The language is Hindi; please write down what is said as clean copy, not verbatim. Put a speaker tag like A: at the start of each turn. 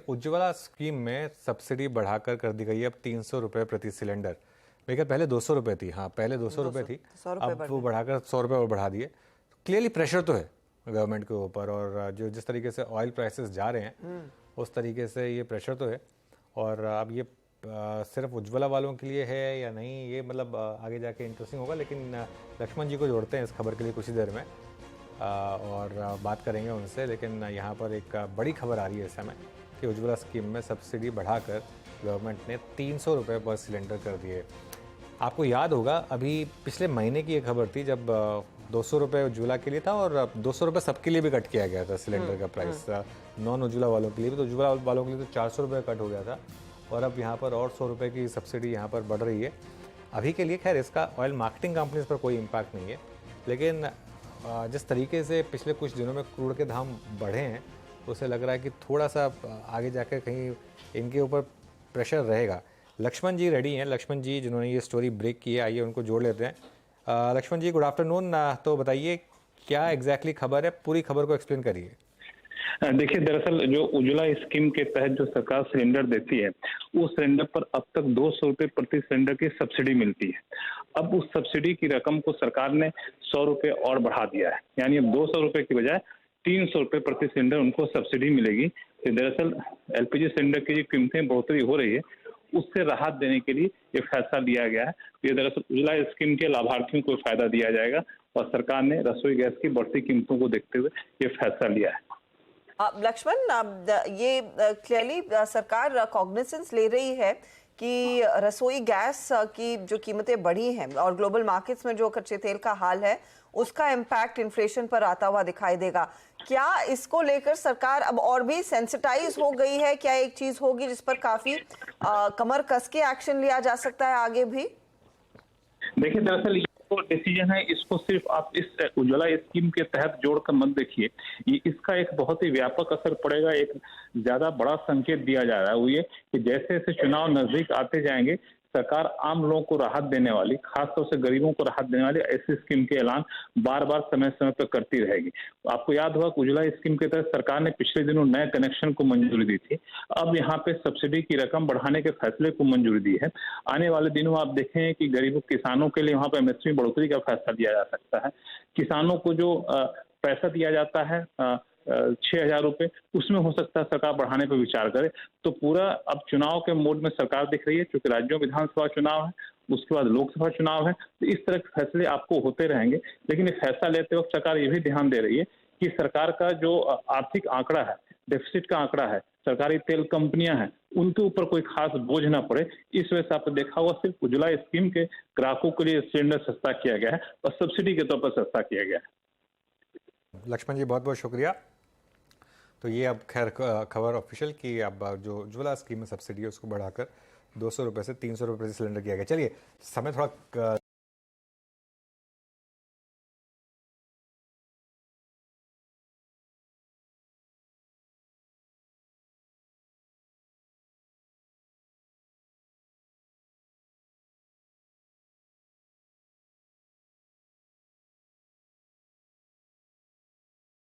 A: उज्ज्वला स्कीम में सब्सिडी बढ़ाकर कर दी गई है अब 300 रुपये प्रति सिलेंडर। लेकिन पहले 200 रुपये थी। हाँ, पहले 200 रुपये थी, अब वो बढ़ाकर 100 रुपये और बढ़ा दिए। क्लियरली प्रेशर तो है गवर्नमेंट के ऊपर, और जो जिस तरीके से ऑयल प्राइसेस जा रहे हैं उस तरीके से ये प्रेशर तो है। और अब ये सिर्फ उज्ज्वला वालों के लिए है या नहीं, ये मतलब आगे जाके इंटरेस्टिंग होगा। लेकिन लक्ष्मण जी को जोड़ते हैं इस खबर के लिए कुछ ही देर में और बात करेंगे उनसे। लेकिन यहाँ पर एक बड़ी खबर आ रही है इस समय कि उज्ज्वला स्कीम में सब्सिडी बढ़ाकर गवर्नमेंट ने 300 रुपये पर सिलेंडर कर दिए। आपको याद होगा अभी पिछले महीने की ये खबर थी जब 200 रुपये उज्ज्वला के लिए था और 200 रुपये सबके लिए भी कट किया गया था सिलेंडर का प्राइस, नॉन उज्ज्वला वालों के लिए भी। तो उज्ज्वला वालों के लिए तो 400 रुपये कट हो गया था और अब यहाँ पर और 100 रुपये की सब्सिडी यहाँ पर बढ़ रही है। अभी के लिए खैर इसका ऑयल मार्केटिंग कंपनीज पर कोई इम्पैक्ट नहीं है, लेकिन जिस तरीके से पिछले कुछ दिनों में क्रूड के दाम बढ़े हैं उससे लग रहा है कि थोड़ा सा आगे जाकर कहीं इनके ऊपर प्रेशर रहेगा। लक्ष्मण जी रेडी हैं, लक्ष्मण जी जिन्होंने ये स्टोरी ब्रेक की है, आइए उनको जोड़ लेते हैं। लक्ष्मण जी गुड आफ्टरनून। तो बताइए क्या एग्जैक्टली खबर है, पूरी खबर को एक्सप्लेन करिए।
B: देखिए, दरअसल जो उज्ज्वला स्कीम के तहत जो सरकार सिलेंडर देती है उस सिलेंडर पर अब तक 200 रुपये प्रति सिलेंडर की सब्सिडी मिलती है। अब उस सब्सिडी की रकम को सरकार ने 100 रुपये और बढ़ा दिया है, यानी अब 200 रुपये की बजाय 300 रुपये प्रति सिलेंडर उनको सब्सिडी मिलेगी। तो दरअसल एलपीजी सिलेंडर की जो कीमतें बढ़ोतरी हो रही है उससे राहत देने के लिए ये फैसला लिया गया है। ये दरअसल उज्ज्वला स्कीम के लाभार्थियों को फायदा दिया जाएगा और सरकार ने रसोई गैस की बढ़ती कीमतों को देखते हुए ये फैसला लिया है।
C: लक्ष्मण, ये क्लियरली सरकार कॉग्निसेंस ले रही है कि रसोई गैस की जो कीमतें बढ़ी हैं और ग्लोबल मार्केट्स में जो कच्चे तेल का हाल है उसका इम्पैक्ट इन्फ्लेशन पर आता हुआ दिखाई देगा। क्या इसको लेकर सरकार अब और भी सेंसिटाइज हो गई है? क्या एक चीज होगी जिस पर काफी कमर कस के एक्शन लिया जा सकता है आगे भी?
B: देखिए, दरअसल ये जो डिसीजन है इसको सिर्फ आप इस उज्ज्वला स्कीम के तहत जोड़कर मत देखिए, ये इसका एक बहुत ही व्यापक असर पड़ेगा। एक ज्यादा बड़ा संकेत दिया जा रहा है वो ये कि जैसे जैसे चुनाव नजदीक आते जाएंगे सरकार आम लोगों को राहत देने वाली, खासतौर से गरीबों को राहत देने वाली ऐसी स्कीम के ऐलान बार बार समय समय पर करती रहेगी। आपको याद होगा उज्ज्वला स्कीम के तहत सरकार ने पिछले दिनों नए कनेक्शन को मंजूरी दी थी, अब यहाँ पे सब्सिडी की रकम बढ़ाने के फैसले को मंजूरी दी है। आने वाले दिनों आप देखें कि गरीबों किसानों के लिए वहाँ पे एमएसपी बढ़ोतरी का फैसला लिया जा सकता है। किसानों को जो पैसा दिया जाता है 6,000 रुपये, उसमें हो सकता है सरकार बढ़ाने पर विचार करे। तो पूरा अब चुनाव के मोड में सरकार दिख रही है, क्योंकि राज्यों में विधानसभा चुनाव है, उसके बाद लोकसभा चुनाव है, तो इस तरह के फैसले आपको होते रहेंगे। लेकिन ये फैसला लेते वक्त सरकार ये भी ध्यान दे रही है कि सरकार का जो आर्थिक आंकड़ा है, डेफिसिट का आंकड़ा है, सरकारी तेल कंपनियां हैं, उनके ऊपर कोई खास बोझ ना पड़े। इस वजह से आपने देखा हुआ सिर्फ उज्ज्वला स्कीम के ग्राहकों के लिए सिलेंडर सस्ता किया गया है और सब्सिडी के तौर पर सस्ता किया गया है।
A: लक्ष्मण जी बहुत बहुत शुक्रिया। तो ये अब खैर खबर ऑफिशियल कि अब जो उज्ज्वला स्कीम में सब्सिडी है उसको बढ़ाकर 200 रुपये से 300 रुपये प्रति सिलेंडर किया गया। चलिए समय थोड़ा